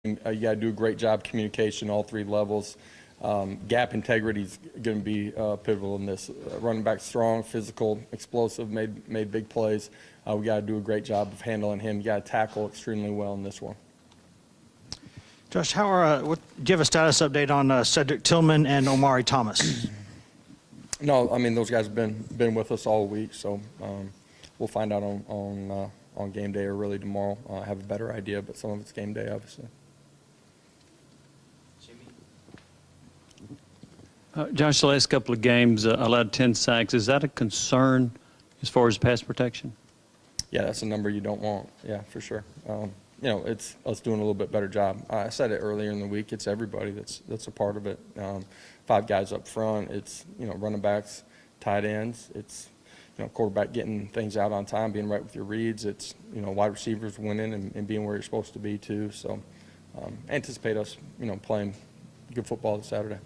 You got to do a great job communication, all three levels. Gap integrity is going to be pivotal in this. Running back strong, physical, explosive, made big plays. We got to do a great job of handling him. You got to tackle extremely well in this one. Josh, do you have a status update on Cedric Tillman and Omari Thomas? No, I mean those guys have been with us all week, so we'll find out on game day or really tomorrow. Have a better idea, but some of it's game day, obviously. Josh, the last couple of games allowed 10 sacks. Is that a concern as far as pass protection? Yeah, that's a number you don't want. Yeah, for sure. It's us doing a little bit better job. I said it earlier in the week. It's everybody that's a part of it. 5 guys up front. It's running backs, tight ends. It's quarterback getting things out on time, being right with your reads. It's wide receivers winning and being where you're supposed to be too. So anticipate us playing good football this Saturday.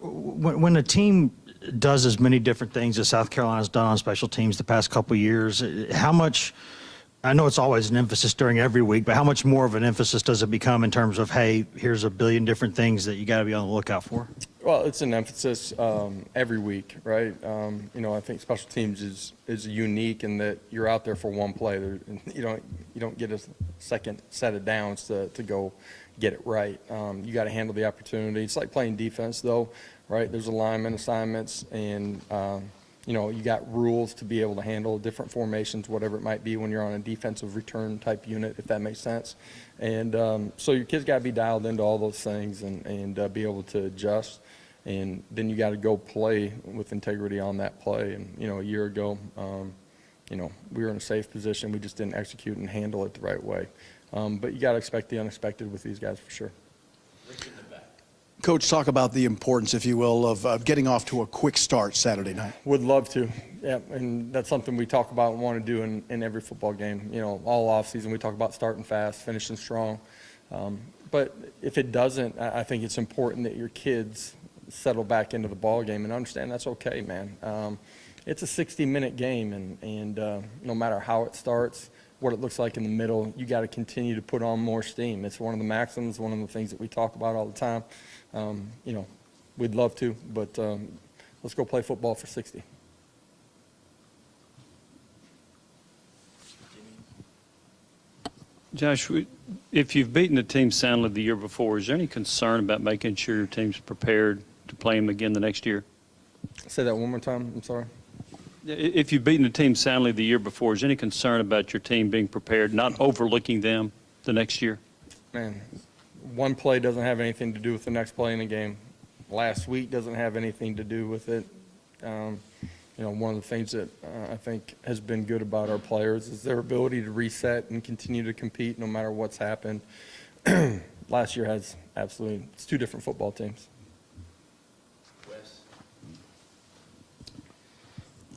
When a team does as many different things as South Carolina's done on special teams the past couple of years, how much, I know it's always an emphasis during every week, but how much more of an emphasis does it become in terms of, hey, here's a billion different things that you got to be on the lookout for? Well, it's an emphasis every week, right? I think special teams is unique in that you're out there for one play. You don't get a second set of downs to go get it right. You got to handle the opportunity. It's like playing defense, though, right? There's alignment assignments, and you got rules to be able to handle different formations, whatever it might be, when you're on a defensive return type unit, if that makes sense. And so your kids got to be dialed into all those things and be able to adjust. And then you got to go play with integrity on that play. And a year ago, we were in a safe position. We just didn't execute and handle it the right way. But you got to expect the unexpected with these guys for sure. Coach, talk about the importance, if you will, of getting off to a quick start Saturday night. Would love to, yeah, and that's something we talk about and want to do in every football game. All offseason we talk about starting fast, finishing strong. But if it doesn't, I think it's important that your kids settle back into the ball game and understand that's okay, man. It's a 60-minute game, and no matter how it starts, what it looks like in the middle, you got to continue to put on more steam. It's one of the maxims, one of the things that we talk about all the time. We'd love to, but let's go play football for 60. Josh, if you've beaten the team soundly the year before, is there any concern about making sure your team's prepared to play them again the next year? Say that one more time. I'm sorry. If you've beaten the team soundly the year before, is there any concern about your team being prepared, not overlooking them the next year? Man, one play doesn't have anything to do with the next play in the game. Last week doesn't have anything to do with it. One of the things that I think has been good about our players is their ability to reset and continue to compete no matter what's happened. Last year has absolutely, it's 2 different football teams.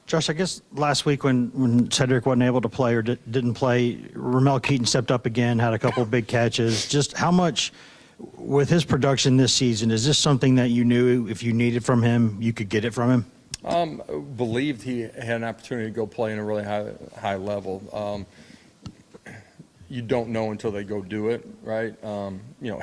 Josh, I guess last week when Cedric wasn't able to play or didn't play, Romel Keaton stepped up again, had a couple of big catches. Just how much, with his production this season, is this something that you knew if you needed from him, you could get it from him? Believed he had an opportunity to go play in a really high level. You don't know until they go do it, right?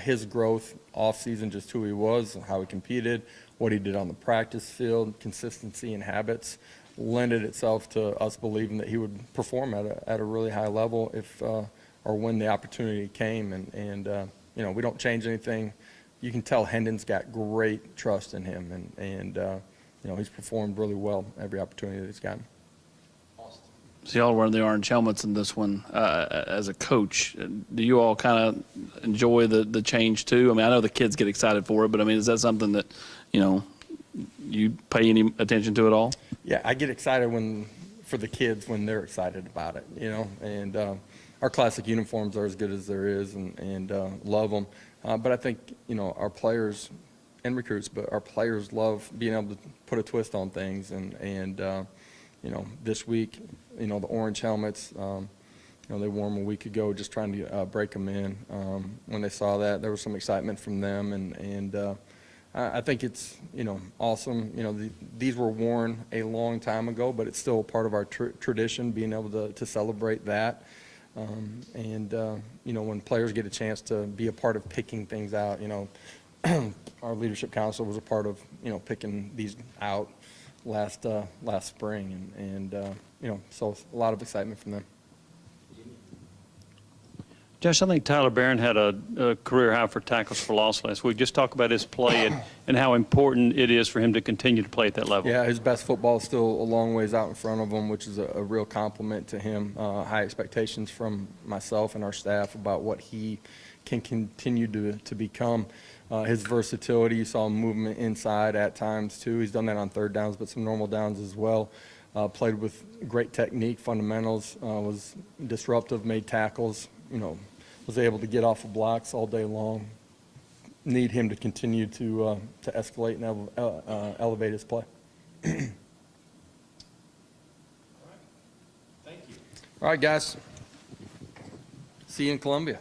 His growth off season, just who he was, how he competed, what he did on the practice field, consistency and habits, lended itself to us believing that he would perform at a really high level if or when the opportunity came. And we don't change anything. You can tell Hendon's got great trust in him, and he's performed really well every opportunity that he's gotten. So y'all wearing the orange helmets in this one. As a coach, do you all kind of enjoy the change too? I mean, I know the kids get excited for it, but I mean, is that something that you pay any attention to at all? Yeah, I get excited for the kids when they're excited about it, and our classic uniforms are as good as there is, and love them. But I think, our players and recruits, but our players love being able to put a twist on things, and this week, the orange helmets, they wore them a week ago just trying to break them in. When they saw that, there was some excitement from them, and I think it's, awesome. These were worn a long time ago, but it's still part of our tradition, being able to celebrate that. When players get a chance to be a part of picking things out, our leadership council was a part of, picking these out last spring. So a lot of excitement from them. Josh, I think Tyler Barron had a career high for tackles for loss last week. Just talk about his play and how important it is for him to continue to play at that level. Yeah, his best football is still a long ways out in front of him, which is a real compliment to him. High expectations from myself and our staff about what he can continue to become. His versatility, you saw movement inside at times too. He's done that on third downs, but some normal downs as well. Played with great technique, fundamentals, was disruptive, made tackles, was able to get off of blocks all day long. Need him to continue to escalate and elevate his play. Thank you. All right, guys. See you in Columbia.